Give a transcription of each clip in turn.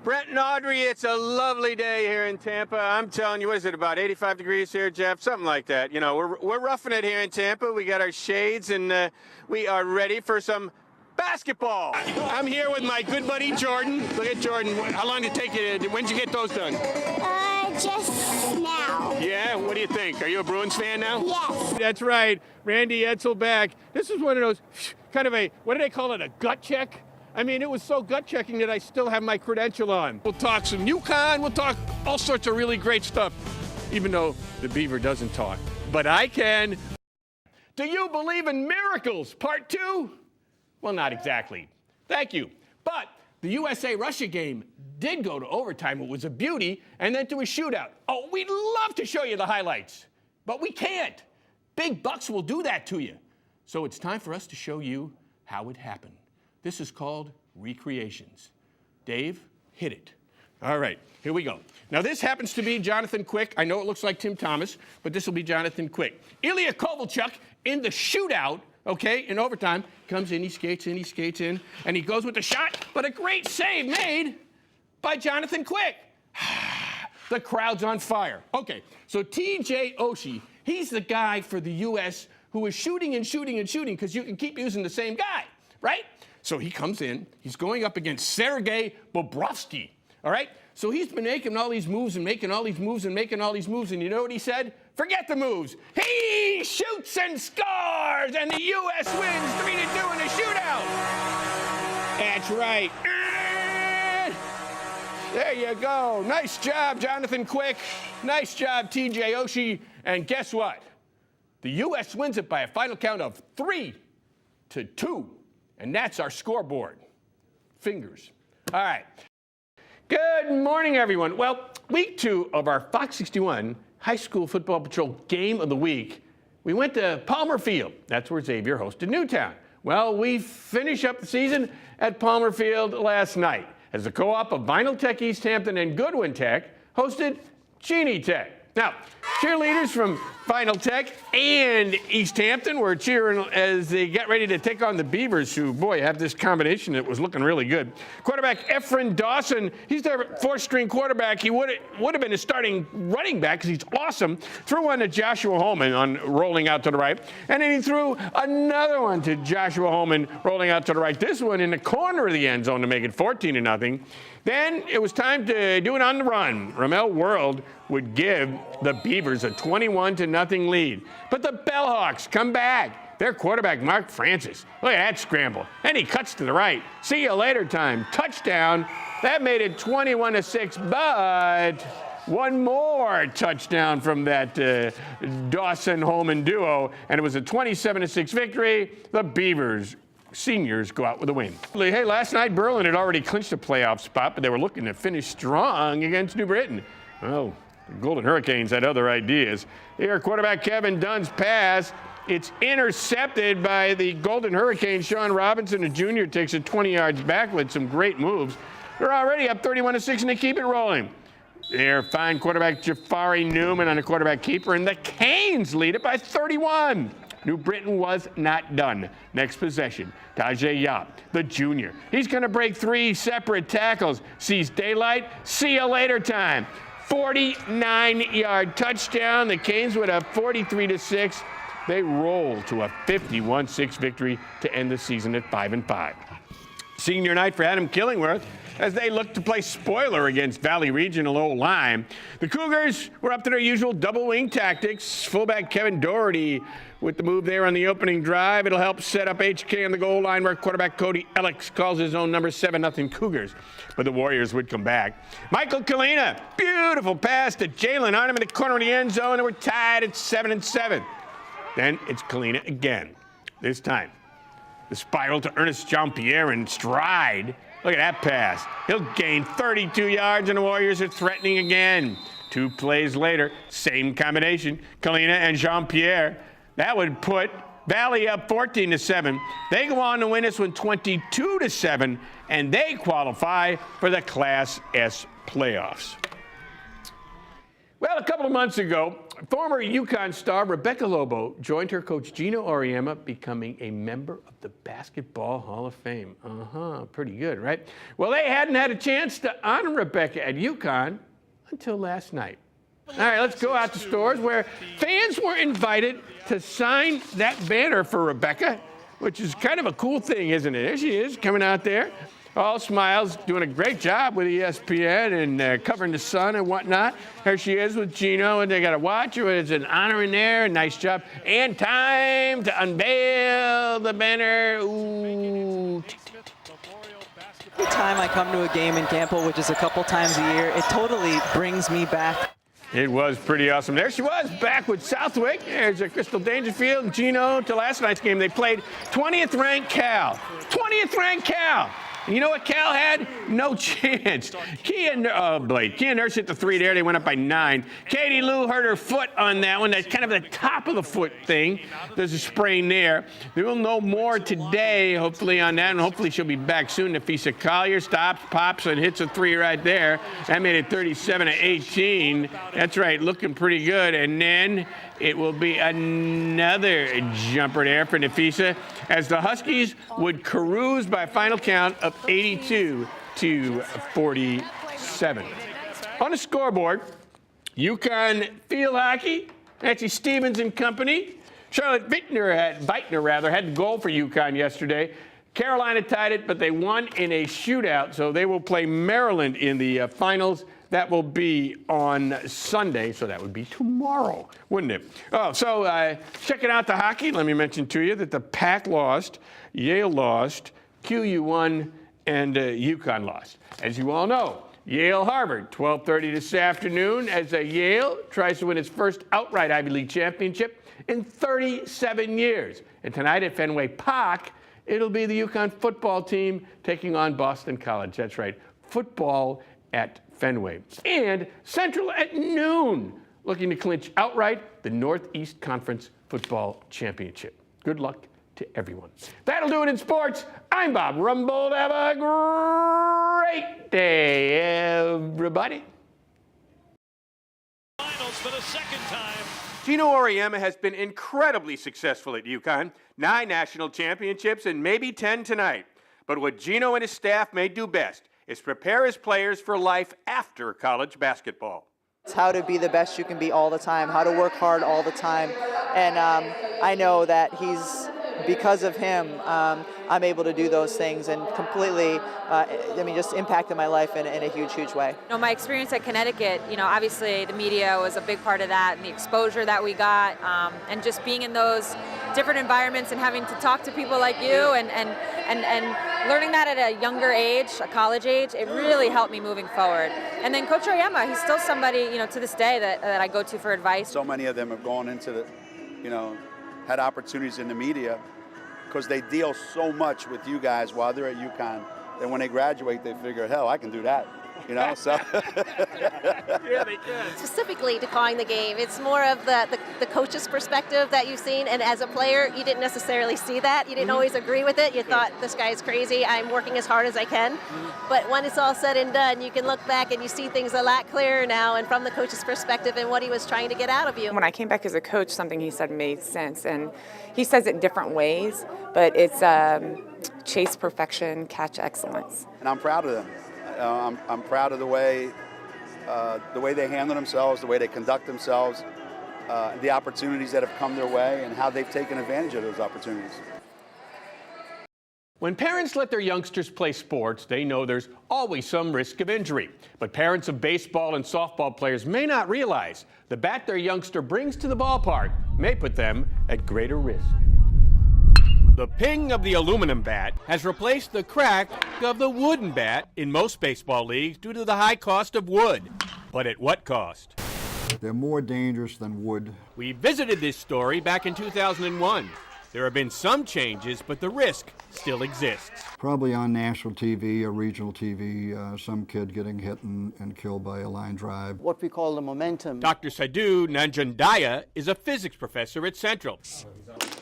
Brent and Audrey, it's a lovely day here in Tampa. I'm telling you, what is it, about 85 degrees here, Jeff? Something like that. You know, we're roughing it here in Tampa. We got our shades, and we are ready for some basketball. I'm here with my good buddy, Jordan. Look at Jordan. How long did it take you? When did you get those done? Just now. Yeah? What do you think? Are you a Bruins fan now? Yes. That's right. Randy Edsel back. This is one of those kind of a, what do they call it, a gut check? I mean, it was so gut-checking that I still have my credential on. We'll talk some UConn. We'll talk all sorts of really great stuff, even though the Beaver doesn't talk. But I can. Do you believe in miracles? Part 2? Well, not exactly. Thank you. But the USA-Russia game did go to overtime. It was a beauty, and then to a shootout. Oh, we'd love to show you the highlights, but we can't. Big bucks will do that to you. So it's time for us to show you how it happened. This is called recreations. Dave, hit it. All right, here we go. Now, this happens to be Jonathan Quick. I know it looks like Tim Thomas, but this will be Jonathan Quick. Ilya Kovalchuk in the shootout, okay, in overtime, comes in, he skates in, and he goes with the shot, but a great save made by Jonathan Quick. The crowd's on fire. Okay, so T.J. Oshie, he's the guy for the U.S. who is shooting because you can keep using the same guy, right? So he comes in, he's going up against Sergei Bobrovsky, all right? So he's been making all these moves and making all these moves and making all these moves, and you know what he said? Forget the moves. He shoots and scores, and the U.S. wins 3-2 in a shootout. That's right. There you go. Nice job, Jonathan Quick. Nice job, T.J. Oshie. And guess what? The U.S. wins it by a final count of 3-2. And that's our scoreboard. Fingers. All right. Good morning, everyone. Well, week 2 of our Fox 61 High School Football Patrol Game of the Week, we went to Palmer Field. That's where Xavier hosted Newtown. Well, we finished up the season at Palmer Field last night as the co-op of Vinyl Tech East Hampton and Goodwin Tech hosted Cheney Tech. Now, cheerleaders from Vinyl Tech and East Hampton were cheering as they get ready to take on the Beavers, who, boy, have this combination that was looking really good. Quarterback Efren Dawson, he's their 4th-string quarterback. He would have been a starting running back because he's awesome. Threw one to Joshua Holman on rolling out to the right, and then he threw another one to Joshua Holman rolling out to the right. This one in the corner of the end zone to make it 14-0. Then it was time to do it on the run. Ramel World would give the Beavers a 21-0 lead. But the Bellhawks come back. Their quarterback, Mark Francis, look at that scramble. And he cuts to the right. See you later time. Touchdown. That made it 21-6, but one more touchdown from that Dawson-Holman duo, and it was a 27-6 victory. The Beavers seniors go out with a win. Hey, last night Berlin had already clinched a playoff spot, but they were looking to finish strong against New Britain. Well, the Golden Hurricanes had other ideas. Here, quarterback Kevin Dunn's pass. It's intercepted by the Golden Hurricanes. Sean Robinson, a junior, takes it 20 yards back with some great moves. They're already up 31-6, and they keep it rolling. There, fine quarterback Jafari Newman on the quarterback keeper, and the Canes lead it by 31. New Britain was not done. Next possession, Tajay Yap, the junior. He's going to break 3 separate tackles. Sees daylight. See you later time. 49-yard touchdown. The Canes would have 43-6. They roll to a 51-6 victory to end the season at 5-5. Senior night for Adam Killingworth as they look to play spoiler against Valley Regional O-line. The Cougars were up to their usual double wing tactics. Fullback Kevin Doherty with the move there on the opening drive. It'll help set up HK on the goal line where quarterback Cody Alex calls his own number 7-0 Cougars. But the Warriors would come back. Michael Kalina, beautiful pass to Jalen Arnhem in the corner of the end zone, and we're tied at 7-7. Then it's Kalina again. This time, the spiral to Ernest Jean-Pierre in stride. Look at that pass. He'll gain 32 yards, and the Warriors are threatening again. 2 plays later, same combination. Kalina and Jean-Pierre. That would put Valley up 14-7. They go on to win this one 22-7, and they qualify for the Class S playoffs. Well, a couple of months ago, Former UConn star Rebecca Lobo joined her coach Gino Auriemma, becoming a member of the Basketball Hall of Fame. Pretty good, right? Well, they hadn't had a chance to honor Rebecca at UConn until last night. All right, let's go out to stores where fans were invited to sign that banner for Rebecca, which is kind of a cool thing, isn't it? There she is, coming out there, all smiles, doing a great job with ESPN and covering the sun and whatnot. Here she is with Gino, and they got a watch her. It's an honor in there. Nice job. And time to unveil the banner. Ooh. Every time I come to a game in Campo, which is a couple times a year, it totally brings me back. It was pretty awesome. There she was, back with Southwick. There's Crystal Dangerfield and Gino to last night's game. They played 20th ranked Cal. 20th ranked Cal. And you know what Cal had? No chance. Kia Nurse hit the three there. They went up by 9. Katie Lou hurt her foot on that one. That's kind of the top of the foot thing. There's a sprain there. We will know more today, hopefully, on that, and hopefully she'll be back soon. Nafisa Collier stops, pops, and hits a 3 right there. That made it 37-18. That's right, looking pretty good. And then it will be another jumper there for Nafisa as the Huskies would cruise by a final count of 82-47. On the scoreboard, UConn field hockey, Nancy Stevens and company. Charlotte Beitner had the goal for UConn yesterday. Carolina tied it, but they won in a shootout, so they will play Maryland in the finals. That will be on Sunday, so that would be tomorrow, wouldn't it? Checking out the hockey, let me mention to you that the Pack lost, Yale lost, QU won, and UConn lost. As you all know, Yale-Harvard, 12:30 this afternoon, as Yale tries to win its first outright Ivy League championship in 37 years. And tonight at Fenway Park, it'll be the UConn football team taking on Boston College. That's right, football at Fenway. And Central at noon, looking to clinch outright the Northeast Conference Football Championship. Good luck to everyone. That'll do it in sports. I'm Bob Rumbold. Have a great day, everybody. Finals for the second time. Gino Auriemma has been incredibly successful at UConn. 9 national championships and maybe 10 tonight. But what Gino and his staff may do best is prepare his players for life after college basketball. It's how to be the best you can be all the time, how to work hard all the time. And I know that because of him, I'm able to do those things and completely, just impacted my life in a huge, huge way. My experience at Connecticut, obviously the media was a big part of that, and the exposure that we got, and just being in those different environments and having to talk to people like you and learning that at a younger age, a college age, it really helped me moving forward. And then Coach Auriemma, he's still somebody, to this day that I go to for advice. So many of them have gone into had opportunities in the media because they deal so much with you guys while they're at UConn. Then when they graduate, they figure, hell, I can do that. So. Yeah, they can. Specifically defining the game, it's more of the coach's perspective that you've seen, and as a player, you didn't necessarily see that. You didn't always agree with it. You thought, this guy's crazy, I'm working as hard as I can. But when it's all said and done, you can look back and you see things a lot clearer now, and from the coach's perspective and what he was trying to get out of you. When I came back as a coach, something he said made sense, and he says it different ways, but it's chase perfection, catch excellence. And I'm proud of them. I'm proud of the way they handle themselves, the way they conduct themselves, the opportunities that have come their way, and how they've taken advantage of those opportunities. When parents let their youngsters play sports, they know there's always some risk of injury. But parents of baseball and softball players may not realize the bat their youngster brings to the ballpark may put them at greater risk. The ping of the aluminum bat has replaced the crack of the wooden bat in most baseball leagues due to the high cost of wood. But at what cost? They're more dangerous than wood. We visited this story back in 2001. There have been some changes, but the risk still exists. Probably on national TV or regional TV, some kid getting hit and killed by a line drive. What we call the momentum. Dr. Sadhu Nanjandaya is a physics professor at Central.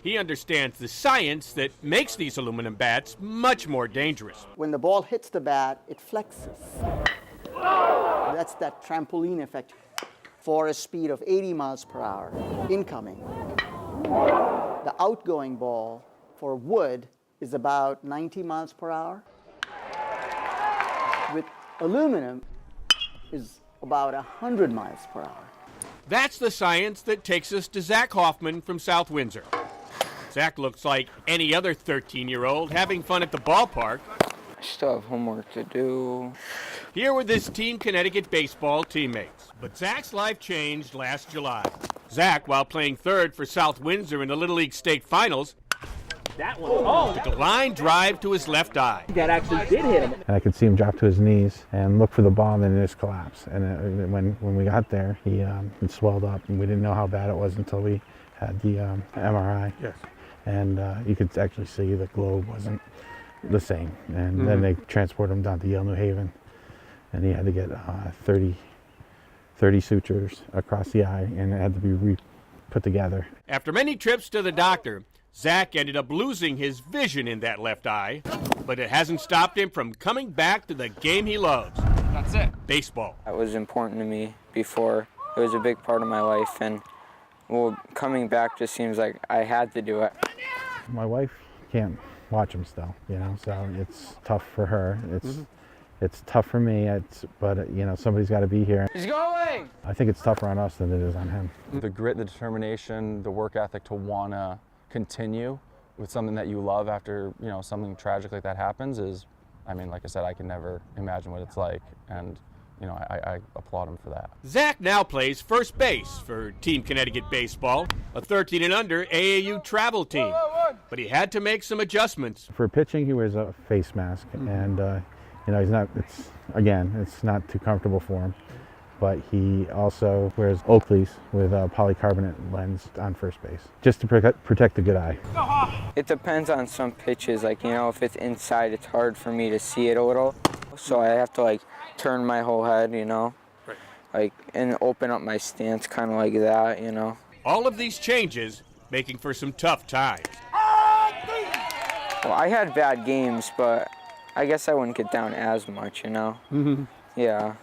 He understands the science that makes these aluminum bats much more dangerous. When the ball hits the bat, it flexes. That's that trampoline effect. for a speed of 80 miles per hour incoming. The outgoing ball for wood is about 90 miles per hour. With aluminum is about 100 miles per hour. That's the science that takes us to Zach Hoffman from South Windsor. Zach looks like any other 13-year-old having fun at the ballpark. I still have homework to do. Here with his Team Connecticut baseball teammates. But Zach's life changed last July. Zach, while playing third for South Windsor in the Little League State Finals, took a line drive to his left eye. That actually did hit him. And I could see him drop to his knees and look for the ball and just collapse. And when we got there, he swelled up, and we didn't know how bad it was until we had the MRI. Yes. And you could actually see the globe wasn't the same. And then they transported him down to Yale New Haven, and he had to get 30 sutures across the eye, and it had to be put together. After many trips to the doctor, Zach ended up losing his vision in that left eye, but it hasn't stopped him from coming back to the game he loves. That's it. Baseball. That was important to me before. It was a big part of my life, and well, coming back just seems like I had to do it. My wife can't watch him still, so it's tough for her. It's tough for me, but somebody's got to be here. He's going! I think it's tougher on us than it is on him. The grit, the determination, the work ethic to want to continue with something that you love after, something tragic like that happens is, like I said, I can never imagine what it's like, and, I applaud him for that. Zach now plays first base for Team Connecticut Baseball, a 13 and under AAU travel team, but he had to make some adjustments. For pitching, he wears a face mask, and it's not too comfortable for him. But he also wears Oakleys with a polycarbonate lens on first base, just to protect the good eye. It depends on some pitches. If it's inside, it's hard for me to see it a little. So I have to, turn my whole head, and open up my stance kind of like that, All of these changes making for some tough times. Well, I had bad games, but I guess I wouldn't get down as much, Yeah.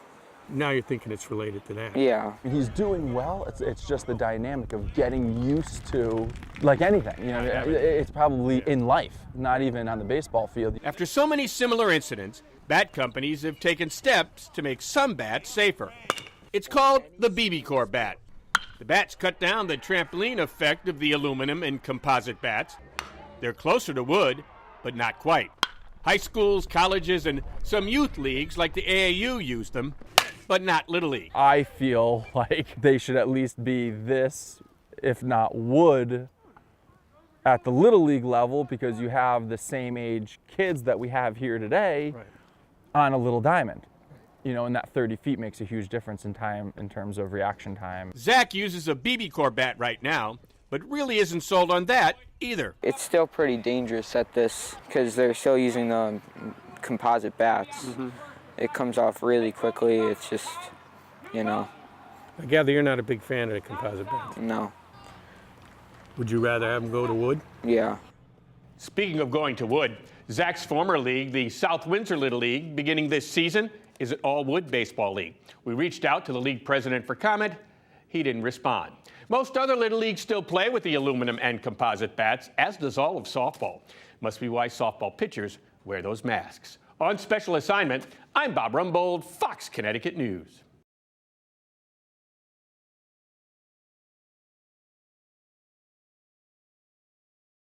Now you're thinking it's related to that. Yeah. He's doing well. It's just the dynamic of getting used to, like anything. It's probably in life, not even on the baseball field. After so many similar incidents, bat companies have taken steps to make some bats safer. It's called the BB-Core bat. The bats cut down the trampoline effect of the aluminum and composite bats. They're closer to wood, but not quite. High schools, colleges, and some youth leagues like the AAU use them, but not Little League. I feel like they should at least be this, if not wood, at the Little League level, because you have the same age kids that we have here today on a little diamond. And that 30 feet makes a huge difference in time, in terms of reaction time. Zach uses a BB-Core bat right now, but really isn't sold on that either. It's still pretty dangerous at this because they're still using the composite bats. It comes off really quickly. It's just, I gather you're not a big fan of the composite bats. No. Would you rather have them go to wood? Yeah. Speaking of going to wood, Zach's former league, the South Windsor Little League, beginning this season, is an all-wood baseball league. We reached out to the league president for comment. He didn't respond. Most other Little Leagues still play with the aluminum and composite bats, as does all of softball. Must be why softball pitchers wear those masks. On special assignment, I'm Bob Rumbold, Fox Connecticut News.